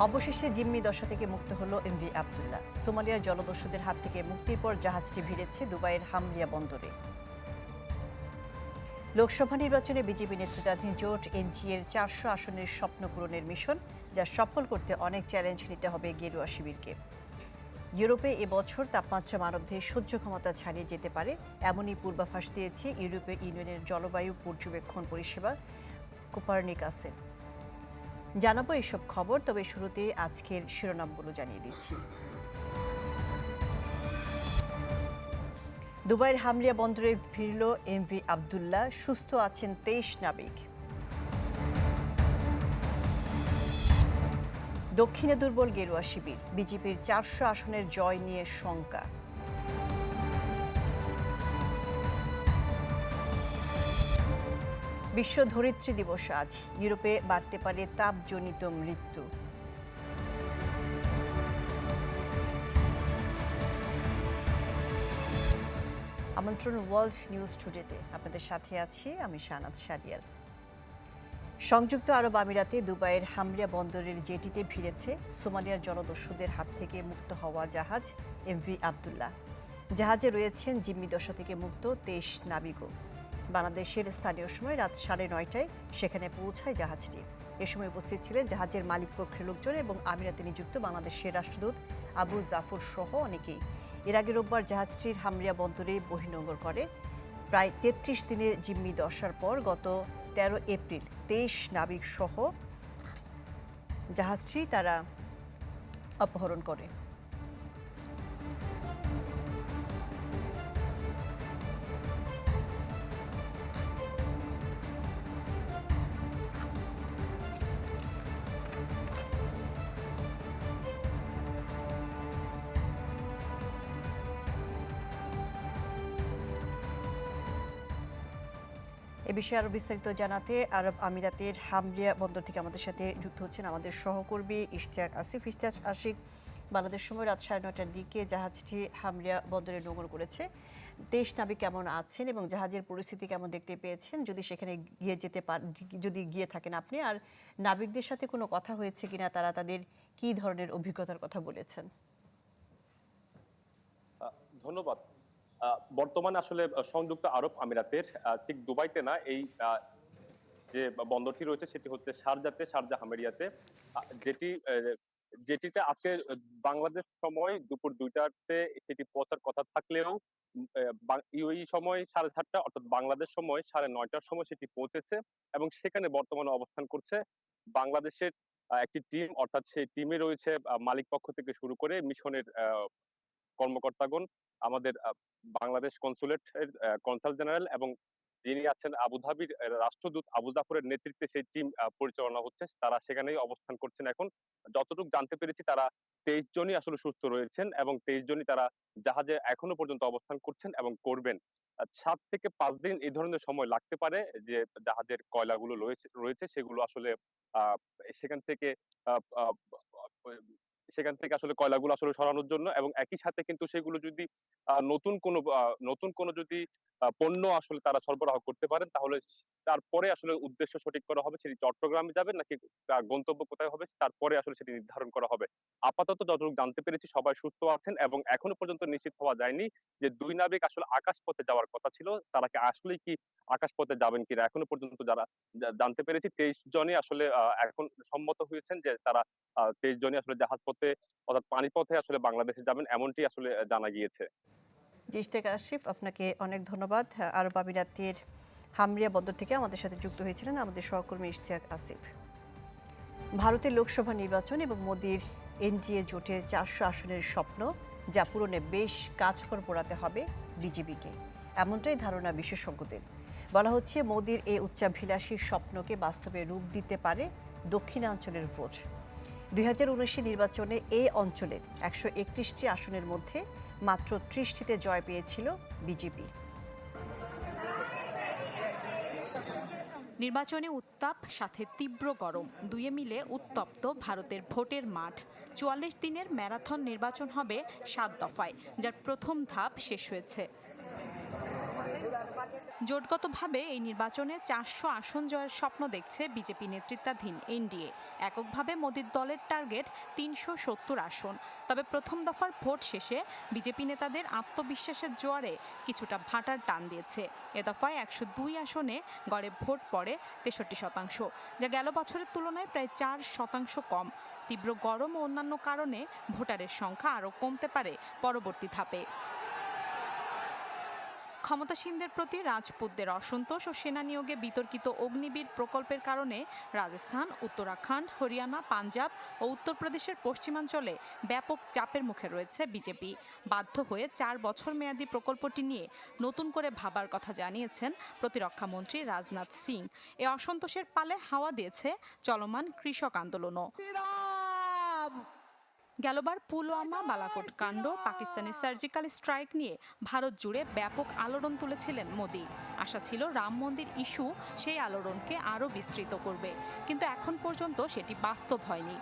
অবশেষে জিম্মি দশা থেকে মুক্ত হলো এমভি আবদুল্লাহ। সোমালিয়ার জলদস্যুদের হাত থেকে মুক্তির পর জাহাজটি ভিড়েছে দুবাইয়ের হামলিয়া বন্দরে। লোকসভা নির্বাচনে বিজেপি নেতৃত্বাধীন জোট এনজিএর 400 আসনের স্বপ্ন পূরণের মিশন, যা সফল করতে অনেক চ্যালেঞ্জ নিতে হবে গেরুয়া শিবিরকে। ইউরোপে এবছর তাপমাত্রা মানবদেহের সহ্য ক্ষমতা ছাড়িয়ে যেতে পারে, এমনই পূর্বাভাস দিয়েছে ইউরোপীয় ইউনিয়নের জলবায়ু পর্যবেক্ষণ পরিষেবা কোপারনিকাসে। জানাবো এসব খবর, তবে শুরুতে আজকের শিরোনামগুলো জানিয়ে দিচ্ছি। দুবাইয়ের হামলিয়া বন্দরে ফিরল এমভি আবদুল্লাহ, সুস্থ আছেন 23 নাবিক। দক্ষিণে দুর্বল গেরুয়া শিবির, বিজেপির 400 আসনের জয় নিয়ে শঙ্কা। বিশ্ব ধরিত্রী দিবস আজ, ইউরোপে বাড়তে পারে তাপজনিত মৃত্যু। আমন্ত্রণ ওয়ার্ল্ড নিউজ টুডেতে, আপনাদের সাথে আছি আমি শাহনাজ শাহরিয়ার। সংযুক্ত আরব আমিরাতে দুবাইয়ের হামলিয়া বন্দরের জেটিতে ভিড়েছে সোমালিয়ার জলদস্যুদের হাত থেকে মুক্ত হওয়া জাহাজ এমভি আবদুল্লাহ। জাহাজে রয়েছেন জিম্মি দশা থেকে মুক্ত 23 নাবিকও। বাংলাদেশের স্থানীয় সময় রাত 9:30টায় সেখানে পৌঁছায় জাহাজটি। এ সময় উপস্থিত ছিলেন জাহাজের মালিক পক্ষের লোকজন এবং আমিরাতে নিযুক্ত বাংলাদেশের রাষ্ট্রদূত আবু জাফর সহ অনেকেই। এর আগে রোববার জাহাজটির হামলিয়া বন্দরে বহির্নোঙর করে। প্রায় 33 দিনের জিম্মি দশার পর গত 13 এপ্রিল 23 নাবিক সহ জাহাজটি তারা অপহরণ করে। এ বিষয়ে আরো বিস্তারিত জানাতে আরব আমিরাতের হামলিয়া বন্দর থেকে আমাদের সাথে যুক্ত হচ্ছেন আমাদের সহকর্মী ইশতিয়াক আসিফ। ইশতিয়াক আসিফ, বাংলাদেশ সময় রাত 9:30টার দিকে জাহাজটি হামলিয়া বন্দরে নোঙর করেছে। 23 নাবিক কেমন আছেন এবং জাহাজের পরিস্থিতি কেমন দেখতে পেয়েছেন, যদি সেখানে যদি গিয়ে থাকেন আপনি, আর নাবিকদের সাথে কোনো কথা হয়েছে কিনা, তারা তাদের কি ধরনের অভিজ্ঞতার কথা বলেছেন? ধন্যবাদ। বর্তমানে আসলে সংযুক্ত আরব আমিরাতের ঠিক দুবাইতে না, এই যে বন্দরটি রয়েছে সেটি হচ্ছে শারজা হামেরিয়াতে, যেটি যেটিতে আজকে বাংলাদেশ সময় দুপুর 2টাতে সেটি পৌঁছার কথা থাকলেও ইউএই সময় 7:30টা অর্থাৎ বাংলাদেশ সময় 9:30টার সময় সেটি পৌঁছেছে এবং সেখানে বর্তমানে অবস্থান করছে বাংলাদেশের একটি টিম। অর্থাৎ সেই টিমে রয়েছে মালিক পক্ষ থেকে শুরু করে মিশনের কর্মকর্তাগণ, আমাদের বাংলাদেশ কনসুলেটের কনসাল জেনারেল এবং যিনি আছেন আবুধাবির রাষ্ট্রদূত আবু জাফরের নেতৃত্বে সেই টিম পরিচালনা হচ্ছে। তারা সেখানেই অবস্থান করছেন এখন। যতটুকু জানতে পেরেছি তারা 23 জনই আসলে সুস্থ রয়েছেন এবং 23 জনই তারা জাহাজে এখনো পর্যন্ত অবস্থান করছেন এবং করবেন। 7 থেকে 5 দিন এই ধরনের সময় লাগতে পারে, যে জাহাজের কয়লাগুলো রয়েছে সেগুলো আসলে আহ, সেখান থেকে আহ, আহ, সেখান থেকে আসলে কয়লাগুলো আসলে সরানোর জন্য, এবং একই সাথে কিন্তু সেগুলো যদি নতুন কোনো যদি পণ্য আসলে তারা সরবরাহ করতে পারেন, তাহলে তারপরে আসলে উদ্দেশ্য সঠিক করা হবে, সেটি চট্টগ্রামে যাবে নাকি তার গন্তব্য কোথায় হবে তারপরে আসলে সেটি নির্ধারণ করা হবে। আপাতত যতটুকু জানতে পেরেছি সবাই সুস্থ আছেন এবং এখনো পর্যন্ত নিশ্চিত হওয়া যায়নি যে 2 নাবিক আসলে আকাশপথে যাওয়ার কথা ছিল, তারা কি আসলেই কি আকাশপথে যাবেন কিনা। এখনো পর্যন্ত যারা জানতে পেরেছি 23 জনই আসলে এখন সম্মত হয়েছেন যে তারা 23 জনই আসলে জাহাজ পথে অর্থাৎ পানিপথে আসলে বাংলাদেশে যাবেন, এমনটি আসলে জানা গিয়েছে। ইশতিয়াক আসিফ, আপনাকে অনেক ধন্যবাদ। আরব আমিরাতের হামলিয়া বন্দর থেকে আমাদের সাথে যুক্ত হয়েছিলেন আমাদের সহকর্মী ইশতিয়াক আসিফ। ভারতের লোকসভা নির্বাচন এবং মোদির এনডিএ জোটের 400 আসনের স্বপ্ন, যা পূরণে বেশ কাজকর পোড়াতে হবে বিজেপিকে, এমনটাই ধারণা বিশেষজ্ঞদের। বলা হচ্ছে মোদির এই উচ্চাভিলাষী স্বপ্নকে বাস্তবে রূপ দিতে পারে দক্ষিণাঞ্চলের ভোট। 2019 নির্বাচনে এই অঞ্চলের 131টি আসনের মধ্যে মাত্র 30টিতে জয় পেয়েছিল বিজেপি। নির্বাচনে উত্তাপ, সাথে তীব্র গরম, দুয়ে মিলে উত্তপ্ত ভারতের ভোটের মাঠ। 44 দিনের ম্যারাথন নির্বাচন হবে 7 দফায়, যার প্রথম ধাপ শেষ হয়েছে। জোটগতভাবে এই নির্বাচনে 400 আসন জয়ের স্বপ্ন দেখছে বিজেপি নেতৃত্বাধীন এনডিএ। এককভাবে মোদীর দলের টার্গেট 370 আসন। তবে প্রথম দফার ভোট শেষে বিজেপি নেতাদের আত্মবিশ্বাসের জোয়ারে কিছুটা ভাটার টান দিয়েছে। এ দফায় 102 আসনে গড়ে ভোট পড়ে 63%, যা গেল বছরের তুলনায় প্রায় 4% কম। তীব্র গরম ও অন্যান্য কারণে ভোটারের সংখ্যা আরও কমতে পারে পরবর্তী ধাপে। ক্ষমতাসীনদের প্রতি রাজপুতদের অসন্তোষ ও সেনা নিয়োগে বিতর্কিত অগ্নিবীর প্রকল্পের কারণে রাজস্থান, উত্তরাখণ্ড, হরিয়ানা, পাঞ্জাব ও উত্তরপ্রদেশের পশ্চিমাঞ্চলে ব্যাপক চাপের মুখে রয়েছে বিজেপি। বাধ্য হয়ে 4 বছর মেয়াদী প্রকল্পটি নিয়ে নতুন করে ভাবার কথা জানিয়েছেন প্রতিরক্ষামন্ত্রী রাজনাথ সিং। এ অসন্তোষের পালে হাওয়া দিয়েছে চলমান কৃষক আন্দোলনও। গেলবার পুলওয়ামা বালাকোট কাণ্ড, পাকিস্তানের সার্জিক্যাল স্ট্রাইক নিয়ে ভারত জুড়ে ব্যাপক আলোড়ন তুলেছিলেন মোদি। আশা ছিল রাম মন্দির ইস্যু সেই আলোড়নকে আরও বিস্তৃত করবে, কিন্তু এখন পর্যন্ত সেটি বাস্তব হয়নি।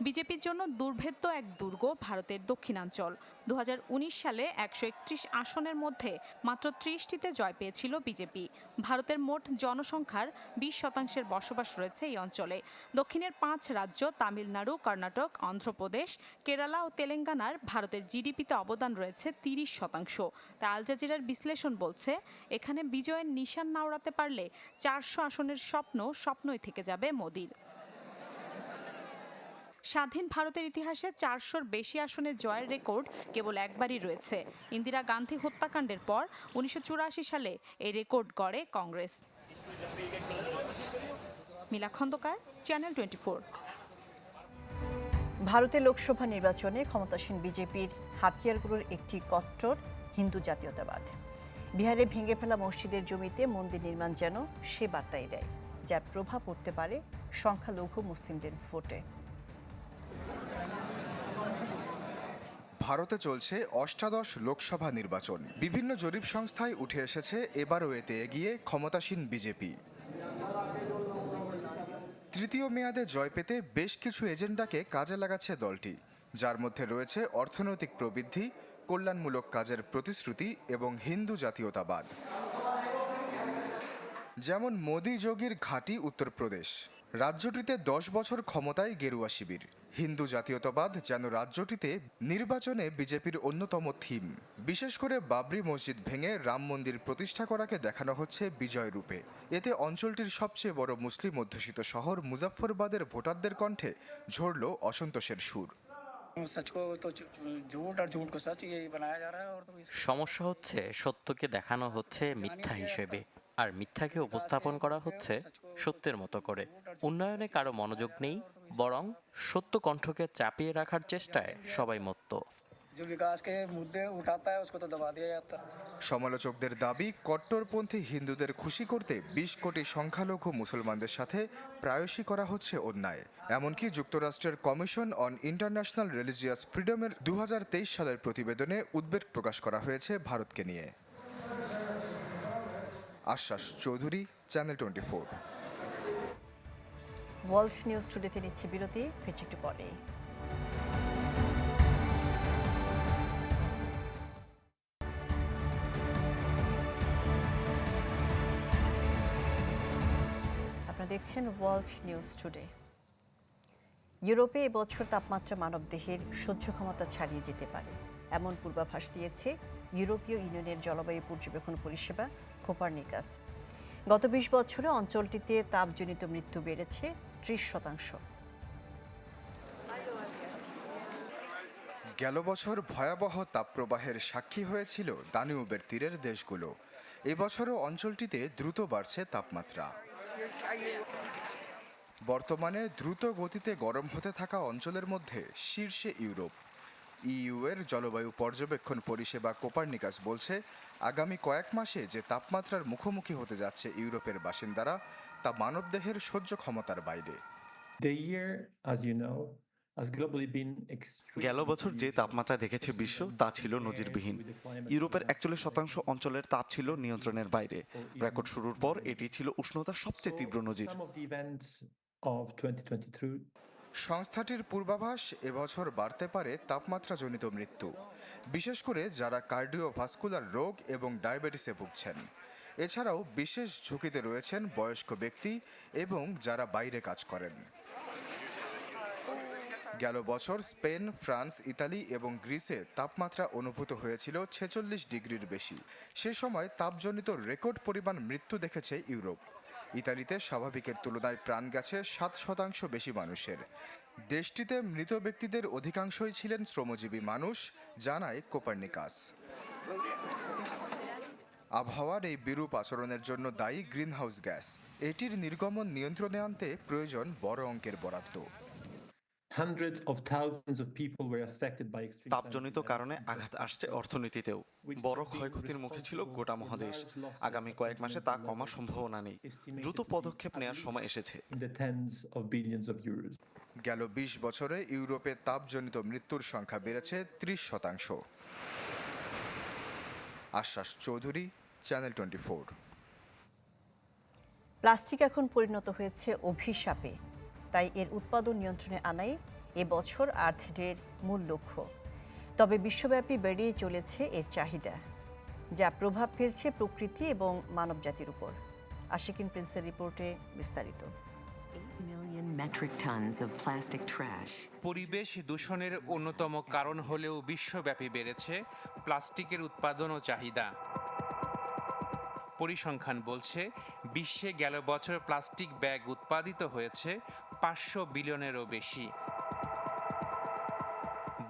বিজেপির জন্য দুর্ভেদ্য এক দুর্গ ভারতের দক্ষিণাঞ্চল। 2019 সালে 131 আসনের মধ্যে মাত্র 30টিতে জয় পেয়েছিল বিজেপি। ভারতের মোট জনসংখ্যার 20% বসবাস রয়েছে এই অঞ্চলে। দক্ষিণের 5 রাজ্য তামিলনাড়ু, কর্ণাটক, অন্ধ্রপ্রদেশ, কেরালা ও তেলেঙ্গানার ভারতের জিডিপিতে অবদান রয়েছে 30%। তাই আল জাজিরার বিশ্লেষণ বলছে, এখানে বিজয়ের নিশান না ওড়াতে পারলে 400 আসনের স্বপ্নই থেকে যাবে মোদির। স্বাধীন ভারতের ইতিহাসে 400-র বেশি আসনে জয়ের রেকর্ড কেবল একবারই রয়েছে। ইন্দিরা গান্ধী হত্যাকাণ্ডের পর 1984 সালে এই রেকর্ড গড়ে কংগ্রেস। মিলা খন্দকার, চ্যানেল 24। ভারতের লোকসভা নির্বাচনে ক্ষমতাসীন বিজেপির হাতিয়ারগুলোর একটি কট্টর হিন্দু জাতীয়তাবাদ। বিহারে ভেঙে ফেলা মসজিদের জমিতে মন্দির নির্মাণ যেন সে বার্তাই দেয়, যার প্রভাব পড়তে পারে সংখ্যালঘু মুসলিমদের ভোটে। ভারতে চলছে অষ্টাদশ লোকসভা নির্বাচন। বিভিন্ন জরিপ সংস্থায় উঠে এসেছে এবারও এতে এগিয়ে ক্ষমতাসীন বিজেপি। তৃতীয় মেয়াদে জয় পেতে বেশ কিছু এজেন্ডাকে কাজে লাগাচ্ছে দলটি, যার মধ্যে রয়েছে অর্থনৈতিক প্রবৃদ্ধি, কল্যাণমূলক কাজের প্রতিশ্রুতি এবং হিন্দু জাতীয়তাবাদ। যেমন মোদি যোগীর ঘাঁটি উত্তরপ্রদেশ। রাজ্যটিতে 10 বছর ক্ষমতায় গেরুয়া শিবির। হিন্দু জাতীয়তাবাদ যেন রাজ্যটিতে নির্বাচনে বিজেপির অন্যতম থিম। বিশেষ করে বাবরি মসজিদ ভেঙে রাম মন্দির প্রতিষ্ঠা করাকে দেখানো হচ্ছে বিজয় রূপে। এতে অঞ্চলটির সবচেয়ে বড় মুসলিম অধ্যুষিত শহর মুজাফফরবাদের ভোটারদের কণ্ঠে ঝরল অসন্তোষের সুর। সমস্যা হচ্ছে সত্যকে দেখানো হচ্ছে মিথ্যা হিসেবে, আর মিথ্যাকে উপস্থাপন করা হচ্ছে সত্যের মতো করে। উন্নয়নে কারো মনোযোগ নেই, বরং সত্য কণ্ঠকে চাপিয়ে রাখার চেষ্টায় সবাই মত্ত। সমালোচকদের দাবি, কট্টরপন্থী হিন্দুদের খুশি করতে 20 কোটি সংখ্যালঘু মুসলমানদের সাথে প্রায়শই করা হচ্ছে অন্যায়। এমনকি যুক্তরাষ্ট্রের কমিশন অন ইন্টারন্যাশনাল রিলিজিয়াস ফ্রিডমের 2023 সালের প্রতিবেদনে উদ্বেগ প্রকাশ করা হয়েছে ভারতকে নিয়ে। আশ্বাস চৌধুরী, চ্যানেল 24। ওয়ার্ল্ড নিউজ টুডেতে নিচ্ছে বিরতি, ফিরছি একটু পরেই। আপনারা দেখছেন ওয়ার্ল্ড নিউজ টুডে। ইউরোপে এবছর তাপমাত্রা মানবদেহের সহ্য ক্ষমতা ছাড়িয়ে যেতে পারে, এমন পূর্বাভাস দিয়েছে ইউরোপীয় ইউনিয়নের জলবায়ু পর্যবেক্ষণ পরিষেবা কোপারনিকাস। গত 20 বছরে অঞ্চলটিতে তাপজনিত মৃত্যু বেড়েছে 30%। গেল বছর ভয়াবহ তাপপ্রবাহের সাক্ষী হয়েছিল দানিউবের তীরের দেশগুলো। এবছরও অঞ্চলটিতে দ্রুত বাড়ছে তাপমাত্রা। বর্তমানে দ্রুত গতিতে গরম হতে থাকা অঞ্চলের মধ্যে শীর্ষে ইউরোপ। ইইউ এর জলবায়ু পর্যবেক্ষণ পরিষেবা কোপারনিকাস বলছে, আগামী কয়েক মাসে যে তাপমাত্রার মুখোমুখি হতে যাচ্ছে ইউরোপের বাসিন্দারা, তা মানবদেহের সহ্য ক্ষমতার বাইরে। গেল বছর যে তাপমাত্রা দেখেছে বিশ্ব, তা ছিল নজিরবিহীন। ইউরোপের 41% অঞ্চলের তাপ ছিল নিয়ন্ত্রণের বাইরে। রেকর্ড শুরুর পর এটি ছিল উষ্ণতার সবচেয়ে তীব্র নজির। সংস্থাটির পূর্বাভাস এবছর বাড়তে পারে তাপমাত্রাজনিত মৃত্যু, বিশেষ করে যারা কার্ডিওভাস্কুলার রোগ এবং ডায়াবেটিসে ভুগছেন। এছাড়াও বিশেষ ঝুঁকিতে রয়েছেন বয়স্ক ব্যক্তি এবং যারা বাইরে কাজ করেন। গেল বছর স্পেন, ফ্রান্স, ইতালি এবং গ্রিসে তাপমাত্রা অনুভূত হয়েছিল 46 ডিগ্রির বেশি। সে সময় তাপজনিত রেকর্ড পরিমাণ মৃত্যু দেখেছে ইউরোপ। ইতালিতে স্বাভাবিকের তুলনায় প্রাণ গেছে 7% বেশি মানুষের। দেশটিতে মৃত ব্যক্তিদের অধিকাংশই ছিলেন শ্রমজীবী মানুষ, জানায় কোপার্নিকাস। আবহাওয়ার এই বিরূপ আচরণের জন্য দায়ী গ্রিনহাউস গ্যাস। এটির নির্গমন নিয়ন্ত্রণে আনতে প্রয়োজন বড় অঙ্কের বরাদ্দ। তাপজনিত কারণে আঘাত আসছে অর্থনীতিতেও। বড় ক্ষয়ক্ষতির মুখে ছিল গোটা মহাদেশ। আগামী কয়েক মাসে তা কমার সম্ভাবনা নেই। দ্রুত পদক্ষেপ নেওয়ার সময় এসেছে। গেল 20 বছরে ইউরোপে তাপজনিত মৃত্যুর সংখ্যা বেড়েছে 30%। আশ্বাস চৌধুরী, চ্যানেল 24। প্লাস্টিক এখন পরিণত হয়েছে অভিশাপে, তাই এর উৎপাদন নিয়ন্ত্রণে আনাই এবছর আর্থ ডের মূল লক্ষ্য। তবে বিশ্বব্যাপী বেড়েই চলেছে এর চাহিদা, যা প্রভাব ফেলছে প্রকৃতি এবং মানবজাতির উপর। আশিকিন প্রিন্সের রিপোর্টে বিস্তারিত। পরিবেশ দূষণের অন্যতম কারণ হলেও বিশ্বব্যাপী বেড়েছে প্লাস্টিকের উৎপাদন ও চাহিদা। পরিসংখ্যান বলছে বিশ্বে গেল বছর প্লাস্টিক ব্যাগ উৎপাদিত হয়েছে 500 বিলিয়নেরও বেশি।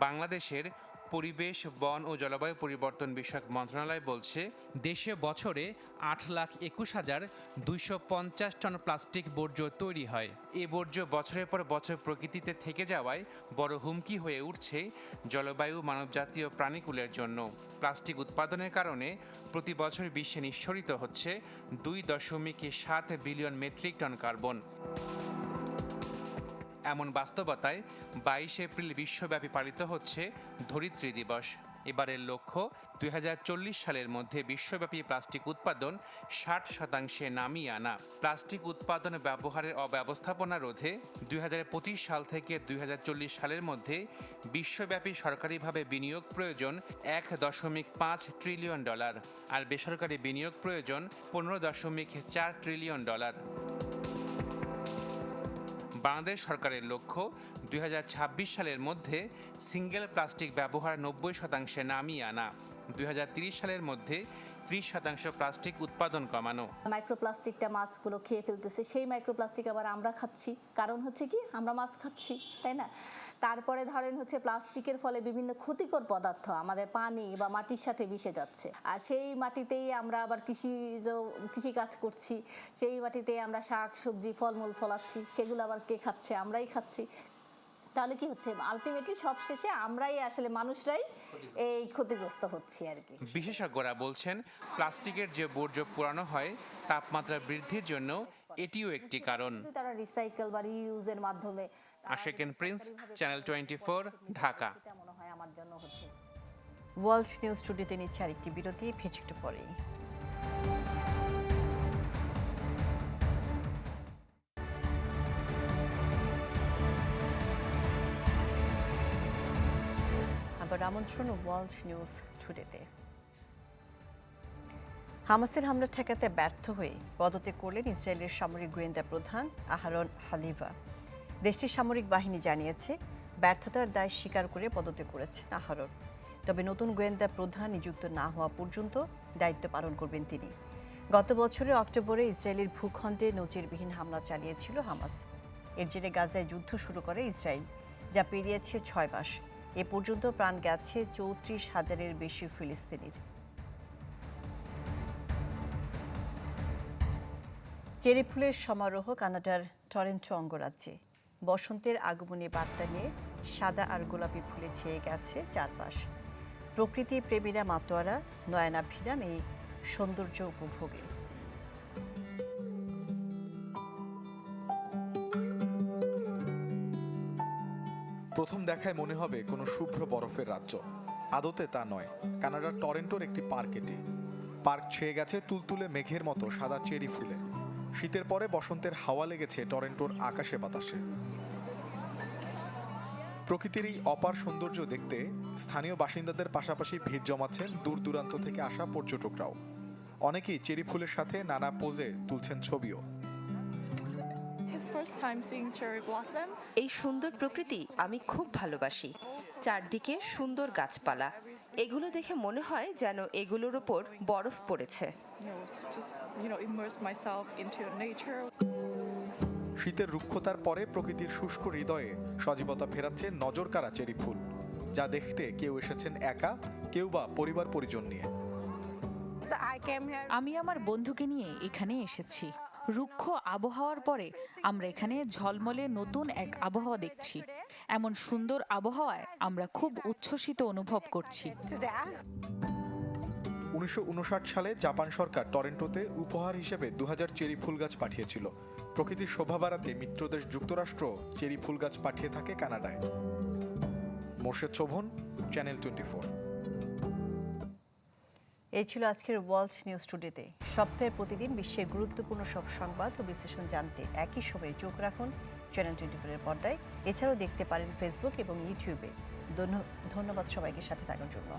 বাংলাদেশের পরিবেশ, বন ও জলবায়ু পরিবর্তন বিষয়ক মন্ত্রণালয় বলছে দেশে বছরে 8,21,250 টন প্লাস্টিক বর্জ্য তৈরি হয়। এ বর্জ্য বছরের পর বছর প্রকৃতিতে থেকে যাওয়ায় বড় হুমকি হয়ে উঠছে জলবায়ু, মানবজাতি ও প্রাণীকুলের জন্য। প্লাস্টিক উৎপাদনের কারণে প্রতি বছর বিশ্বে নিঃসরিত হচ্ছে 2.7 বিলিয়ন মেট্রিক টন কার্বন। এমন বাস্তবতায় 22 এপ্রিল বিশ্বব্যাপী পালিত হচ্ছে ধরিত্রী দিবস। এবারের লক্ষ্য 2040 সালের মধ্যে বিশ্বব্যাপী প্লাস্টিক উৎপাদন 60% নামিয়ে আনা। প্লাস্টিক উৎপাদন ব্যবহারের অব্যবস্থাপনা রোধে 2025 সাল থেকে 2040 সালের মধ্যে বিশ্বব্যাপী সরকারিভাবে বিনিয়োগ প্রয়োজন $1.5 ট্রিলিয়ন, আর বেসরকারি বিনিয়োগ প্রয়োজন $15.4 ট্রিলিয়ন। বাংলাদেশ সরকারের লক্ষ্য 2026 সালের মধ্যে সিঙ্গেল প্লাস্টিক ব্যবহার 90% নামিয়ে আনা, 2030 সালের মধ্যে 30% প্লাস্টিক উৎপাদন কমানো। মাইক্রোপ্লাস্টিকটা মাছগুলো খেয়ে ফেলতেছে, সেই মাইক্রোপ্লাস্টিক আবার আমরা খাচ্ছি। কারণ হচ্ছে কি, আমরা মাছ খাচ্ছি, তাই না? তারপরে ধরেন হচ্ছে প্লাস্টিকের ফলে বিভিন্ন ক্ষতিকর পদার্থ আমাদের পানি বা মাটির সাথে মিশে যাচ্ছে, আর সেই মাটিতেই আমরা আবার কৃষি কাজ করছি, সেই মাটিতেই আমরা শাক সবজি ফলমূল ফলাচ্ছি, সেগুলো আবার কে খাচ্ছে? আমরাই খাচ্ছি। তাহলে কি হচ্ছে, আলটিমেটলি সব শেষে আমরাই আসলে মানুষরাই এই ক্ষতিগ্রস্ত হচ্ছি আর কি। বিশেষজ্ঞরা বলছেন প্লাস্টিকের যে বর্জ্য পোড়ানো হয় তাপমাত্রা বৃদ্ধির জন্য এটিও একটি কারণ। তারা রিসাইকেল বা রিইউজের মাধ্যমে। Ashikin Prince, channel 24, Dhaka. মনে হয় আমার জন্য হচ্ছে। ওয়ার্ল্ড নিউজ স্টুডিওতে নিচ্ছে আরেকটি বিরতি, ফিরছি একটু পরেই। আবার আমন্ত্রণ ওয়ার্ল্ড নিউজ টুডেতে। হামাসের হামলা ঠেকাতে ব্যর্থ হয়ে পদত্যাগ করলেন ইসরায়েলের সামরিক গোয়েন্দা প্রধান আহারন হালিভা। দেশটির সামরিক বাহিনী জানিয়েছে ব্যর্থতার দায় স্বীকার করে পদত্যাগ করেছেন আহারন। তবে নতুন গোয়েন্দা প্রধান নিযুক্ত না হওয়া পর্যন্ত দায়িত্ব পালন করবেন তিনি। গত বছরের অক্টোবরে ইসরায়েলের ভূখণ্ডে নজিরবিহীন হামলা চালিয়েছিল হামাস। এর জেরে গাজায় যুদ্ধ শুরু করে ইসরায়েল, যা পেরিয়েছে 6 মাস। এ পর্যন্ত প্রাণ গেছে 34,000-এর বেশি ফিলিস্তিনির। চেরি ফুলের সমারোহ কানাডার টরেন্টো অঙ্গরাজ্যে। বসন্তের আগমনী বার্তা নিয়ে সাদা আর গোলাপি ফুলে ছেয়ে গেছে চারপাশ। প্রকৃতি প্রেমীরা মাতোয়ারা নয়নাভিরাম এই সৌন্দর্য উপভোগে। প্রথম দেখায় মনে হবে কোনো শুভ্র বরফের রাজ্য। আদতে তা নয়, কানাডার টরেন্টোর একটি পার্ক এটি। পার্ক ছেয়ে গেছে তুলতুলে মেঘের মতো সাদা চেরি ফুলে। শীতের পরে বসন্তের হাওয়া লেগেছে টরেন্টোর আকাশে বাতাসে। প্রকৃতির এই অপার সৌন্দর্য দেখতে স্থানীয় বাসিন্দাদের পাশাপাশি ভিড় জমাচ্ছেন দূর দূরান্ত থেকে আসা পর্যটকরাও। অনেকেই চেরি ফুলের সাথে নানা পোজে তুলছেন ছবিও। এই সুন্দর প্রকৃতি আমি খুব ভালোবাসি। চারদিকে সুন্দর গাছপালা, এগুলো দেখে মনে হয় যেন এগুলোর ওপর বরফ পড়েছে। শীতের রুক্ষতার পরে প্রকৃতির শুষ্ক হৃদয়ে সজীবতা ফেরাচ্ছে নজর কাড়া চেরি ফুল, যা দেখতে কেউ এসেছেন একা, কেউ বা পরিবার পরিজন নিয়ে। আমি আমার বন্ধুকে নিয়ে এখানে এসেছি। রুক্ষ আবহাওয়ার পরে আমরা এখানে ঝলমলে নতুন এক আবহাওয়া দেখছি। এমন সুন্দর আবহাওয়ায় আমরা খুব উচ্ছ্বসিত অনুভব করছি। 1959 সালে জাপান সরকার টরেন্টোতে উপহার হিসেবে 2000 চেরি ফুল গাছ পাঠিয়েছিল। প্রকৃতির শোভা বাড়াতে মিত্রদেশ যুক্তরাষ্ট্র চেরি ফুল গাছ পাঠিয়ে থাকে কানাডায়। মোর্শেদ শোভন, চ্যানেল 24। এই ছিল আজকের ওয়ার্ল্ড নিউজ টুডেতে। সপ্তাহের প্রতিদিন বিশ্বের গুরুত্বপূর্ণ সব সংবাদ ও বিশ্লেষণ জানতে একই সময়ে চোখ রাখুন চ্যানেল 24 এর পর্দায়। এছাড়াও দেখতে পারেন ফেসবুক এবং ইউটিউবে। ধন্যবাদ সবাইকে সাথে থাকার জন্য।